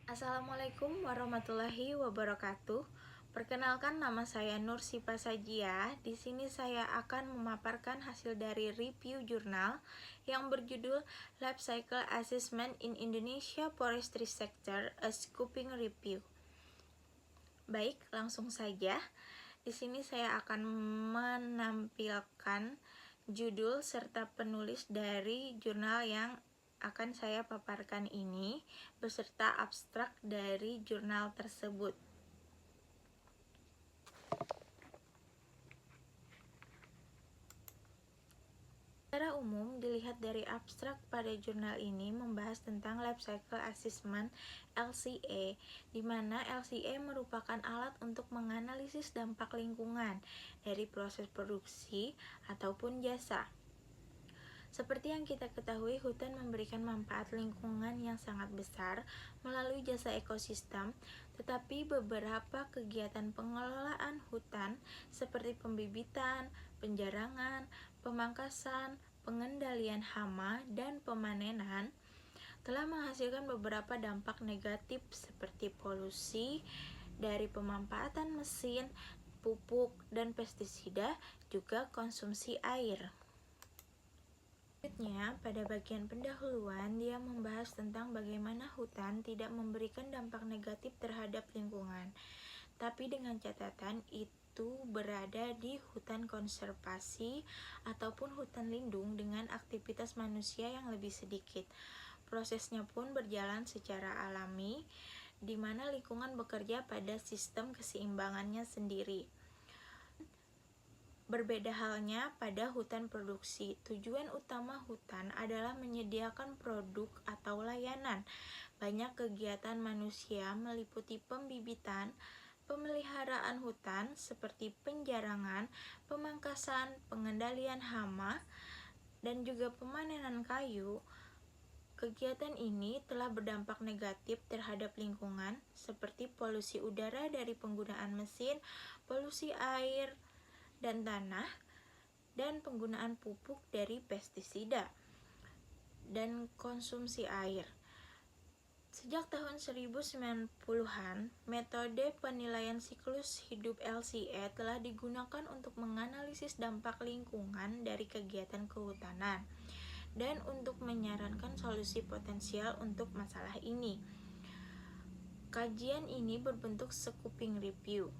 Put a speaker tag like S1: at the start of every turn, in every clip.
S1: Assalamualaikum warahmatullahi wabarakatuh. Perkenalkan, nama saya Nur Sipa Sajia. Di sini saya akan memaparkan hasil dari review jurnal yang berjudul Life Cycle Assessment in Indonesia Forestry Sector, a Scoping Review. Baik, langsung saja. Di sini saya akan menampilkan judul serta penulis dari jurnal yang akan saya paparkan ini beserta abstrak dari jurnal tersebut. Secara umum, dilihat dari abstrak pada jurnal ini membahas tentang Life Cycle Assessment (LCA), di mana LCA merupakan alat untuk menganalisis dampak lingkungan dari proses produksi ataupun jasa. Seperti yang kita ketahui, hutan memberikan manfaat lingkungan yang sangat besar melalui jasa ekosistem, tetapi beberapa kegiatan pengelolaan hutan seperti pembibitan, penjarangan, pemangkasan, pengendalian hama, dan pemanenan telah menghasilkan beberapa dampak negatif seperti polusi dari pemanfaatan mesin, pupuk, dan pestisida, juga konsumsi air. Selanjutnya, pada bagian pendahuluan, dia membahas tentang bagaimana hutan tidak memberikan dampak negatif terhadap lingkungan, tapi dengan catatan itu berada di hutan konservasi ataupun hutan lindung dengan aktivitas manusia yang lebih sedikit. Prosesnya pun berjalan secara alami, di mana lingkungan bekerja pada sistem keseimbangannya sendiri. Berbeda halnya pada hutan produksi. Tujuan utama hutan adalah menyediakan produk atau layanan. Banyak kegiatan manusia meliputi pembibitan, pemeliharaan hutan seperti penjarangan, pemangkasan, pengendalian hama, dan juga pemanenan kayu. Kegiatan ini telah berdampak negatif terhadap lingkungan seperti polusi udara dari penggunaan mesin, polusi air dan tanah, dan penggunaan pupuk dari pestisida dan konsumsi air. Sejak tahun 1990-an, metode penilaian siklus hidup LCA telah digunakan untuk menganalisis dampak lingkungan dari kegiatan kehutanan dan untuk menyarankan solusi potensial untuk masalah ini. Kajian ini berbentuk scoping review.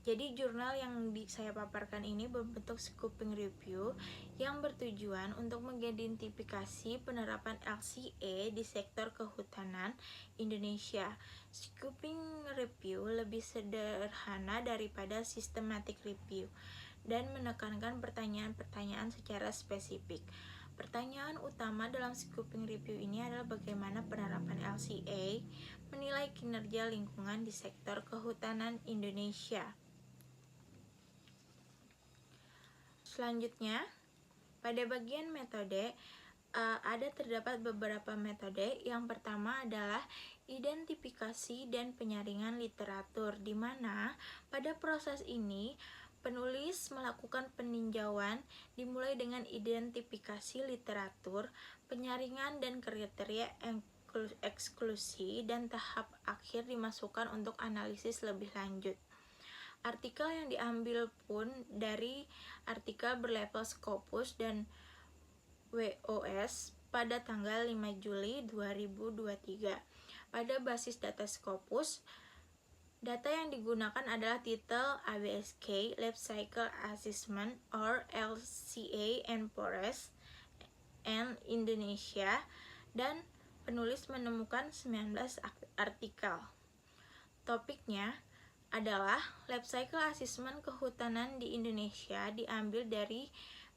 S1: Jadi jurnal yang saya paparkan ini berbentuk scoping review yang bertujuan untuk mengidentifikasi penerapan LCA di sektor kehutanan Indonesia. Scoping review lebih sederhana daripada systematic review dan menekankan pertanyaan-pertanyaan secara spesifik. Pertanyaan utama dalam scoping review ini adalah bagaimana penerapan LCA menilai kinerja lingkungan di sektor kehutanan Indonesia. Selanjutnya, pada bagian metode, terdapat beberapa metode. Yang pertama adalah identifikasi dan penyaringan literatur, di mana pada proses ini penulis melakukan peninjauan dimulai dengan identifikasi literatur, penyaringan dan kriteria eksklusi, dan tahap akhir dimasukkan untuk analisis lebih lanjut. Artikel yang diambil pun dari artikel berlabel Scopus dan WOS pada tanggal 5 Juli 2023. Pada basis data Scopus, data yang digunakan adalah titel ABSK Life Cycle Assessment or LCA and Forest and Indonesia, dan penulis menemukan 19 artikel. Topiknya adalah Life Cycle Assessment kehutanan di Indonesia, diambil dari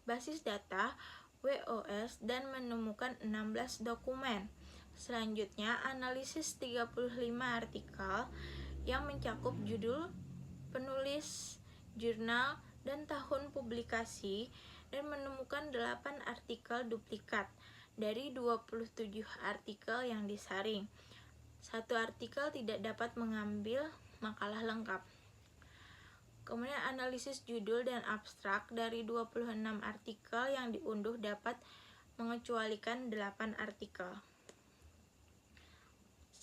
S1: basis data WOS dan menemukan 16 dokumen. Selanjutnya, analisis 35 artikel yang mencakup judul, penulis, jurnal, dan tahun publikasi, dan menemukan 8 artikel duplikat dari 27 artikel yang disaring. Satu artikel tidak dapat mengambil makalah lengkap. Kemudian analisis judul dan abstrak dari 26 artikel yang diunduh dapat mengecualikan 8 artikel.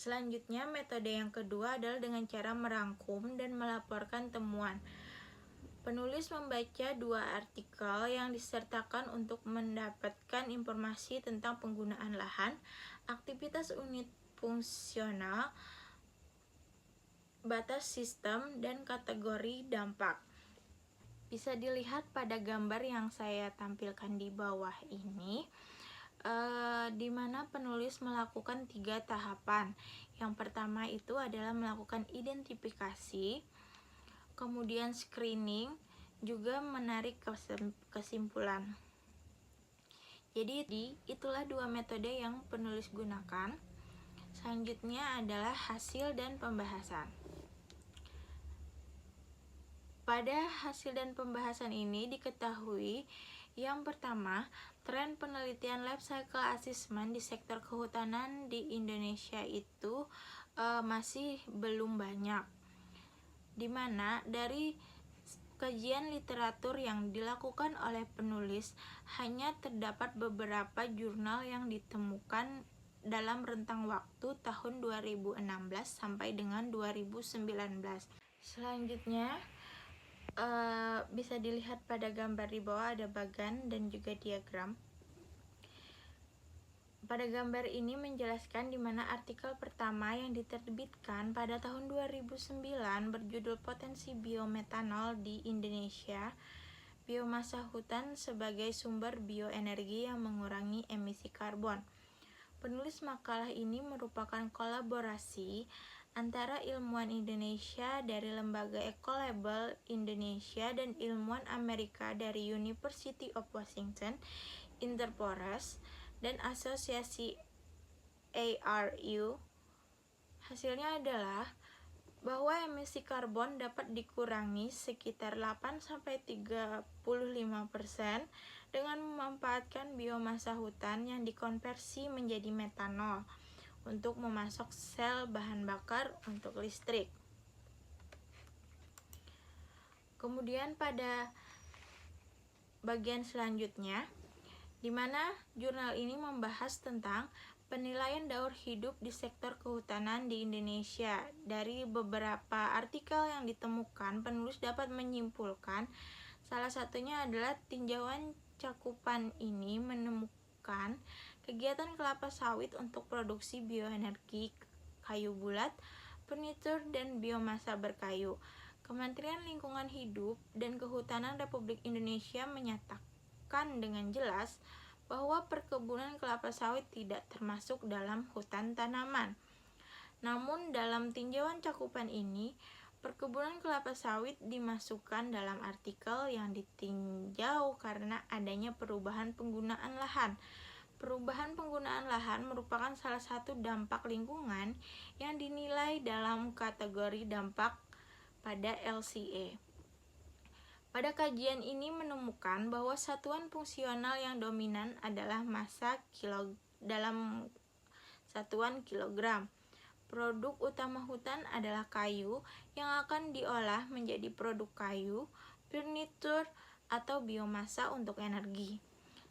S1: Selanjutnya, metode yang kedua adalah dengan cara merangkum dan melaporkan temuan. Penulis membaca 2 artikel yang disertakan untuk mendapatkan informasi tentang penggunaan lahan, aktivitas unit fungsional, batas sistem, dan kategori dampak. Bisa dilihat pada gambar yang saya tampilkan di bawah ini, di mana penulis melakukan 3 tahapan. Yang pertama itu adalah melakukan identifikasi, kemudian screening, juga menarik kesimpulan. Jadi itulah 2 metode yang penulis gunakan. Selanjutnya adalah hasil dan pembahasan. Pada hasil dan pembahasan ini diketahui yang pertama, tren penelitian life cycle assessment di sektor kehutanan di Indonesia itu masih belum banyak, dimana dari kajian literatur yang dilakukan oleh penulis hanya terdapat beberapa jurnal yang ditemukan dalam rentang waktu tahun 2016 sampai dengan 2019. Selanjutnya bisa dilihat pada gambar di bawah, ada bagan dan juga diagram. Pada gambar ini menjelaskan di mana artikel pertama yang diterbitkan pada tahun 2009 berjudul Potensi Biometanol di Indonesia, Biomasa Hutan sebagai Sumber Bioenergi yang Mengurangi Emisi Karbon. Penulis makalah ini merupakan kolaborasi antara ilmuwan Indonesia dari Lembaga Ecolabel Indonesia dan ilmuwan Amerika dari University of Washington, Interforest, dan asosiasi ARU. Hasilnya adalah bahwa emisi karbon dapat dikurangi sekitar 8-35% dengan memanfaatkan biomasa hutan yang dikonversi menjadi metanol untuk memasok sel bahan bakar untuk listrik. Kemudian pada bagian selanjutnya, di mana jurnal ini membahas tentang penilaian daur hidup di sektor kehutanan di Indonesia. Dari beberapa artikel yang ditemukan, penulis dapat menyimpulkan salah satunya adalah tinjauan cakupan ini menemukan kegiatan kelapa sawit untuk produksi bioenergi, kayu bulat, furnitur, dan biomasa berkayu. Kementerian Lingkungan Hidup dan Kehutanan Republik Indonesia menyatakan dengan jelas bahwa perkebunan kelapa sawit tidak termasuk dalam hutan tanaman. Namun dalam tinjauan cakupan ini, perkebunan kelapa sawit dimasukkan dalam artikel yang ditinjau karena adanya perubahan penggunaan lahan. Perubahan penggunaan lahan merupakan salah satu dampak lingkungan yang dinilai dalam kategori dampak pada LCA. Pada kajian ini menemukan bahwa satuan fungsional yang dominan adalah massa dalam satuan kilogram. Produk utama hutan adalah kayu yang akan diolah menjadi produk kayu, furnitur, atau biomasa untuk energi.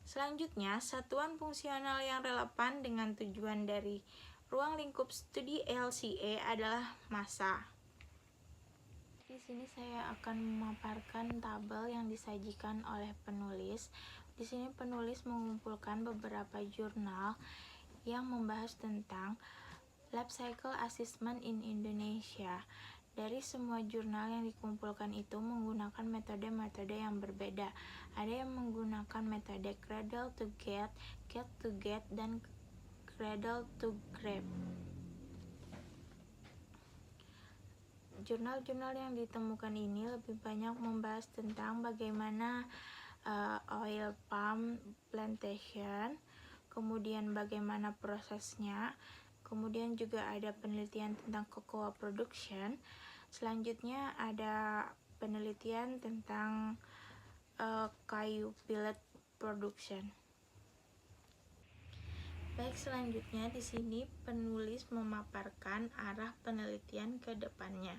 S1: Selanjutnya, satuan fungsional yang relevan dengan tujuan dari ruang lingkup studi LCA adalah massa. Di sini saya akan memaparkan tabel yang disajikan oleh penulis. Di sini penulis mengumpulkan beberapa jurnal yang membahas tentang Life Cycle Assessment in Indonesia. Dari semua jurnal yang dikumpulkan itu menggunakan metode-metode yang berbeda. Ada yang menggunakan metode cradle to gate to gate, dan cradle to grave. Jurnal-jurnal yang ditemukan ini lebih banyak membahas tentang bagaimana oil palm plantation, kemudian bagaimana prosesnya, kemudian juga ada penelitian tentang cocoa production. Selanjutnya ada penelitian tentang kayu billet production. Baik, selanjutnya di sini penulis memaparkan arah penelitian ke depannya,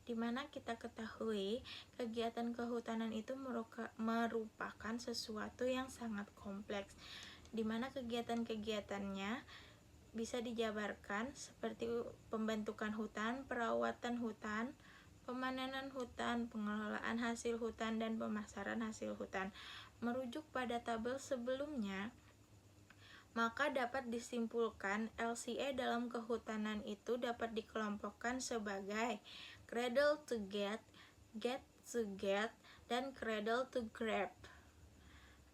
S1: di mana kita ketahui kegiatan kehutanan itu merupakan sesuatu yang sangat kompleks, di mana kegiatan-kegiatannya bisa dijabarkan seperti pembentukan hutan, perawatan hutan, pemanenan hutan, pengelolaan hasil hutan, dan pemasaran hasil hutan. Merujuk pada tabel sebelumnya, maka dapat disimpulkan LCA dalam kehutanan itu dapat dikelompokkan sebagai cradle to get to get, dan cradle to grab.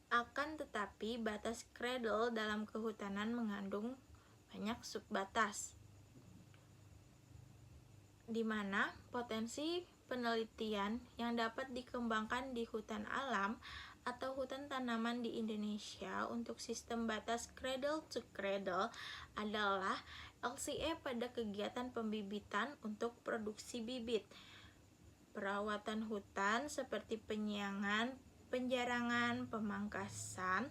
S1: Akan tetapi, batas cradle dalam kehutanan mengandung banyak subbatas, di mana potensi penelitian yang dapat dikembangkan di hutan alam atau hutan tanaman di Indonesia untuk sistem batas cradle to cradle adalah LCA pada kegiatan pembibitan untuk produksi bibit, perawatan hutan seperti penyiangan, penjarangan, pemangkasan,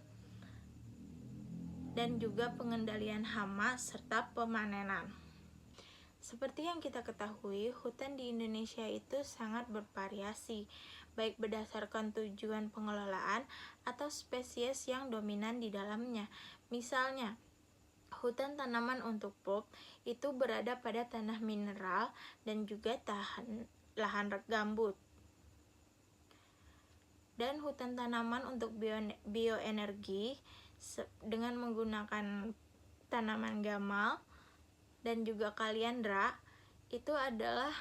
S1: dan juga pengendalian hama serta pemanenan. Seperti yang kita ketahui, hutan di Indonesia itu sangat bervariasi, baik berdasarkan tujuan pengelolaan atau spesies yang dominan di dalamnya. Misalnya, hutan tanaman untuk pulp itu berada pada tanah mineral dan juga lahan gambut. Dan hutan tanaman untuk bioenergi dengan menggunakan tanaman gamal dan juga kaliandra itu adalah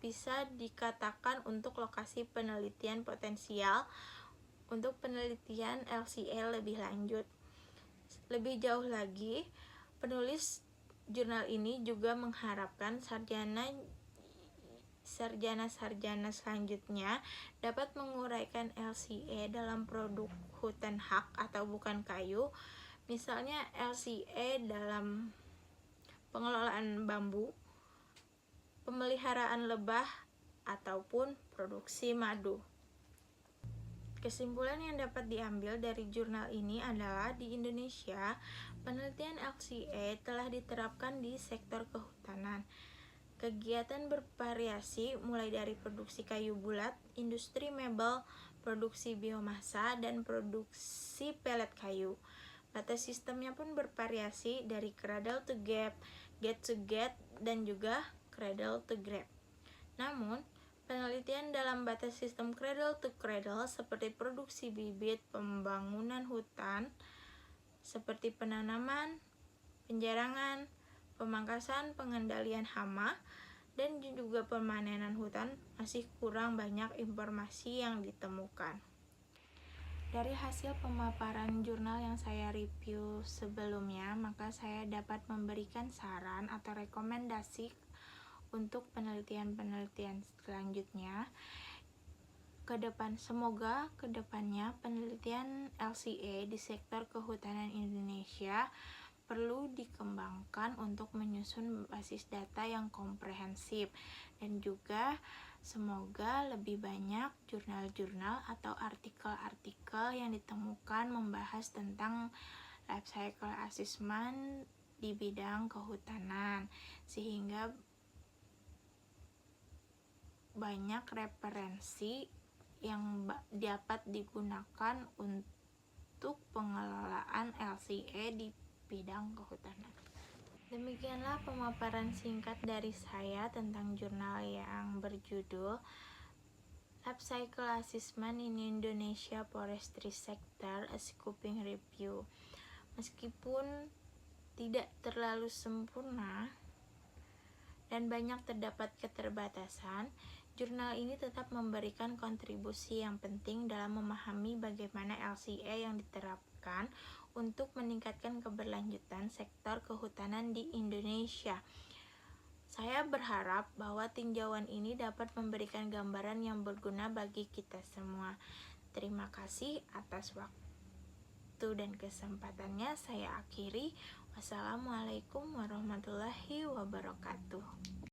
S1: bisa dikatakan untuk lokasi penelitian potensial untuk penelitian LCA lebih lanjut. Lebih jauh lagi, penulis jurnal ini juga mengharapkan sarjana-sarjana selanjutnya dapat menguraikan LCA dalam produk hutan hak atau bukan kayu, misalnya LCA dalam pengelolaan bambu, pemeliharaan lebah, ataupun produksi madu. Kesimpulan yang dapat diambil dari jurnal ini adalah di Indonesia, penelitian LCA telah diterapkan di sektor kehutanan. Kegiatan bervariasi mulai dari produksi kayu bulat, industri mebel, produksi biomasa, dan produksi pelet kayu. Batas sistemnya pun bervariasi dari cradle to get to get, dan juga cradle to grab. Namun, penelitian dalam batas sistem cradle to cradle seperti produksi bibit, pembangunan hutan, seperti penanaman, penjarangan, pemangkasan, pengendalian hama, dan juga pemanenan hutan masih kurang banyak informasi yang ditemukan. Dari hasil pemaparan jurnal yang saya review sebelumnya, maka saya dapat memberikan saran atau rekomendasi untuk penelitian-penelitian selanjutnya. Semoga kedepannya penelitian LCA di sektor kehutanan Indonesia perlu dikembangkan untuk menyusun basis data yang komprehensif, dan juga semoga lebih banyak jurnal-jurnal atau artikel-artikel yang ditemukan membahas tentang life cycle assessment di bidang kehutanan, sehingga banyak referensi yang dapat digunakan untuk pengelolaan LCA di bidang kehutanan. Demikianlah pemaparan singkat dari saya tentang jurnal yang berjudul Life Cycle Assessment in Indonesia Forestry Sector, a Scoping Review. Meskipun tidak terlalu sempurna dan banyak terdapat keterbatasan, jurnal ini tetap memberikan kontribusi yang penting dalam memahami bagaimana LCA yang diterapkan untuk meningkatkan keberlanjutan sektor kehutanan di Indonesia. Saya berharap bahwa tinjauan ini dapat memberikan gambaran yang berguna bagi kita semua. Terima kasih atas waktu dan kesempatannya. Saya akhiri. Wassalamualaikum warahmatullahi wabarakatuh.